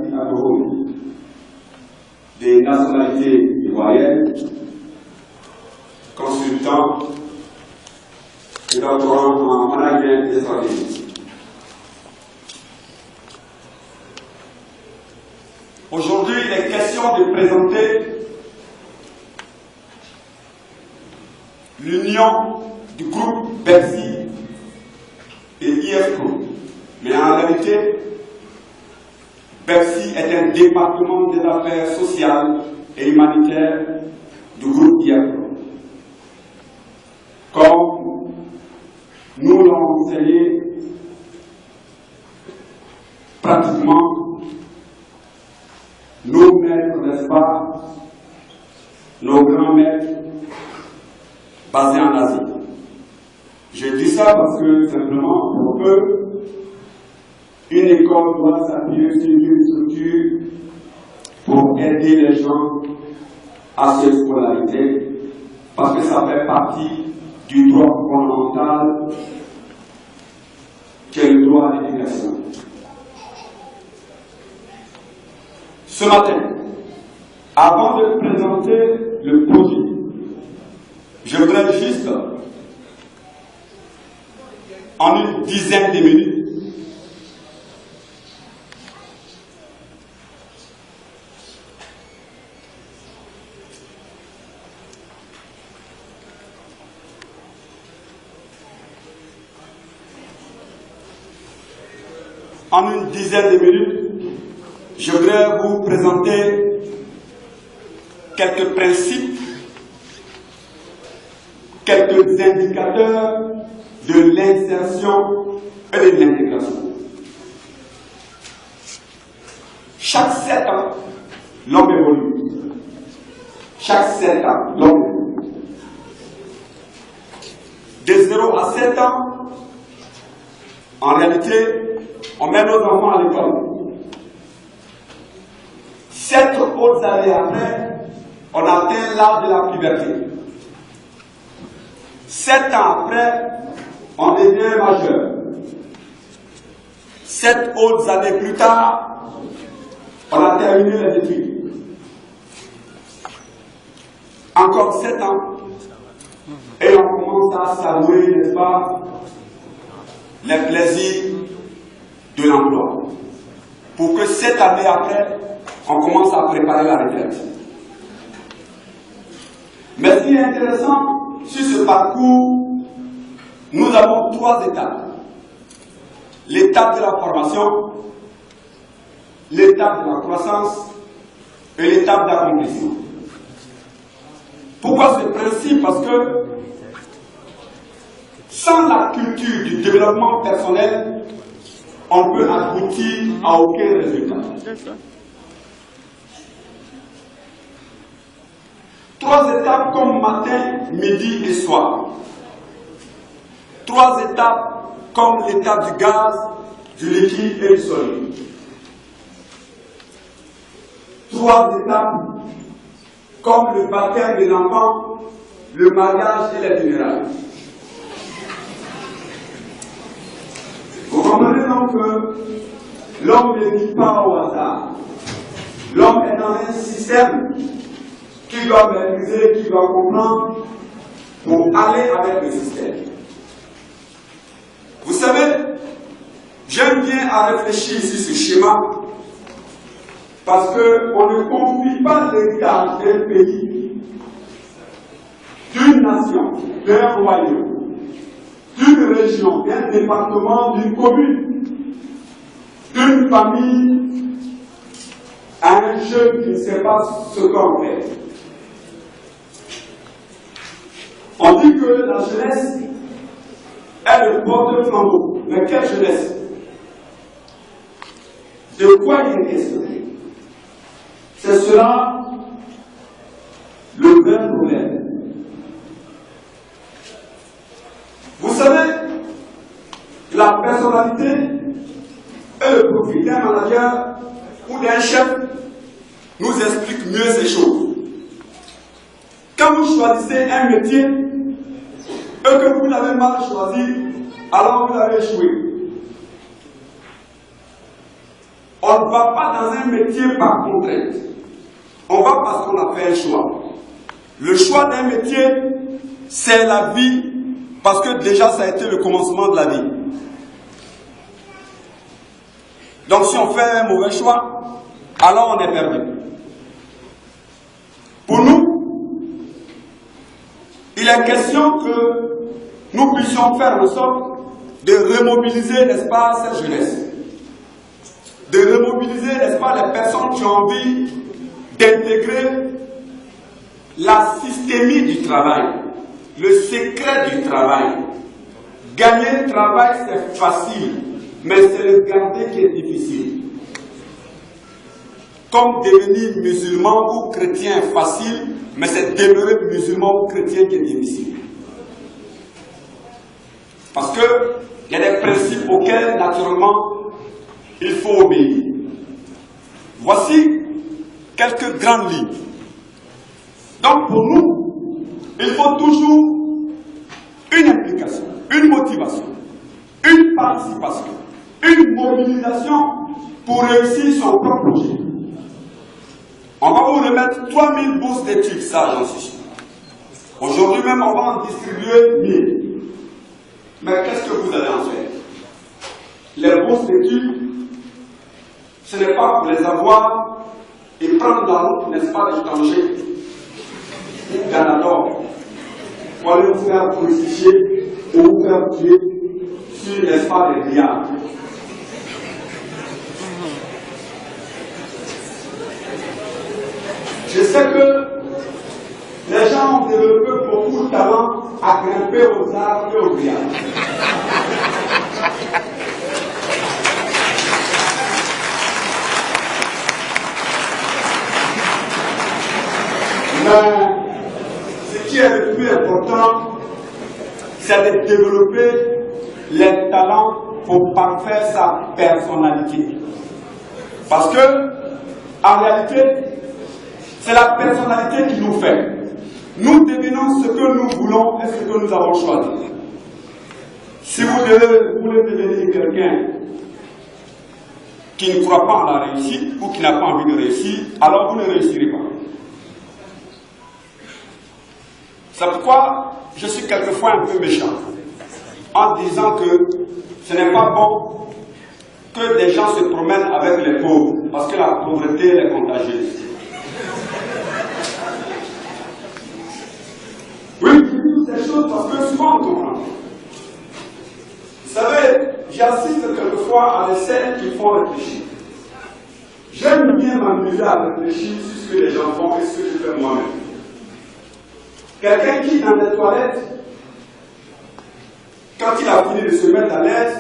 Abdelhadi Adoro, des nationalités ivoiriennes, consultant et doctorant en management et stratégie. Aujourd'hui, il est question de présenter l'union du groupe Bercy et IFPRO. Mais en réalité, Bercy est un département des affaires sociales et humanitaires du groupe IFPRO. Comme nous l'avons enseigné pratiquement nos maîtres, n'est-ce pas, nos grands maîtres basés en Asie. Je dis ça parce que simplement, pour eux, une école doit s'appuyer sur une structure pour aider les gens à se scolariser, parce que ça fait partie du droit fondamental qui est le droit à l'éducation. Ce matin, avant de présenter le projet, je voudrais juste, en une dizaine de minutes, je voudrais vous présenter quelques principes, quelques indicateurs de l'insertion et de l'intégration. Chaque 7 ans, l'homme évolue. Chaque 7 ans, l'homme évolue. De 0 à 7 ans, en réalité, on met nos enfants à l'école. 7 autres années après, on atteint l'âge de la puberté. 7 ans après, on devient majeur. 7 autres années plus tard, on a terminé les études. Encore 7 ans, et on commence à savourer, n'est-ce pas, les plaisirs de l'emploi. Pour que 7 années après, on commence à préparer la retraite. Mais ce qui est intéressant, sur ce parcours, nous avons 3 étapes. L'étape de la formation, l'étape de la croissance et l'étape d'accomplissement. Pourquoi ce principe? Parce que sans la culture du développement personnel, on ne peut aboutir à aucun résultat. 3 étapes comme matin, midi et soir. 3 étapes comme l'étape du gaz, du liquide et du solide. 3 étapes comme le baptême de l'enfant, le mariage et les funérailles. Vous comprenez donc que l'homme ne vit pas au hasard. L'homme est dans un système qui doit maîtriser, qui doit comprendre pour aller avec le système. Vous savez, j'aime bien à réfléchir sur ce schéma parce qu'on ne confie pas l'héritage d'un pays, d'une nation, d'un royaume, d'une région, d'un département, d'une commune, d'une famille à un jeune qui ne sait pas ce qu'on fait. On dit que la jeunesse est le porte-flambeau. Mais quelle jeunesse? De quoi il est question? C'est cela le vrai problème. Vous savez, la personnalité et le profil d'un manager ou d'un chef nous explique mieux ces choses. Quand vous choisissez un métier et que vous l'avez mal choisi, alors vous avez échoué. On ne va pas dans un métier par contrainte. On va parce qu'on a fait un choix. Le choix d'un métier, c'est la vie, parce que déjà ça a été le commencement de la vie. Donc si on fait un mauvais choix, alors on est perdu. Pour nous, il est question que nous puissions faire en sorte de remobiliser, n'est-ce pas, cette jeunesse. De remobiliser, n'est-ce pas, les personnes qui ont envie d'intégrer la systémie du travail, le secret du travail. Gagner le travail, c'est facile, mais c'est le garder qui est difficile. Comme devenir musulman ou chrétien est facile, mais c'est demeurer musulman ou chrétien qui est difficile. Parce qu'il y a des principes auxquels, naturellement, il faut obéir. Voici quelques grandes lignes. Donc pour nous, il faut toujours une implication, une motivation, une participation, une mobilisation pour réussir son propre projet. On va vous remettre 3000 bourses d'études, ça j'en suis sûr. Aujourd'hui même, on va en distribuer 1000. Mais qu'est-ce que vous allez en faire? Les bourses d'études, ce n'est pas pour les avoir et prendre la route, n'est-ce pas, d'étranger ou Ganador, pour aller vous faire crucifier ou vous faire tuer sur, n'est-ce pas, les milliards. Je sais que les gens ont développé beaucoup de talent à grimper aux arbres et aux grillades. Mais ce qui est le plus important, c'est de développer les talents pour parfaire sa personnalité. Parce que, en réalité, c'est la personnalité qui nous fait. Nous devenons ce que nous voulons et ce que nous avons choisi. Si vous voulez devenir quelqu'un qui ne croit pas en la réussite ou qui n'a pas envie de réussir, alors vous ne réussirez pas. C'est pourquoi je suis quelquefois un peu méchant en disant que ce n'est pas bon que des gens se promènent avec les pauvres, parce que la pauvreté est contagieuse. Oui, je dis ces choses parce que souvent on comprend. Vous savez, j'assiste quelquefois à des scènes qui font réfléchir. J'aime bien m'amuser à réfléchir sur ce que les gens font et ce que je fais moi-même. Quelqu'un qui, dans les toilettes, quand il a fini de se mettre à l'aise,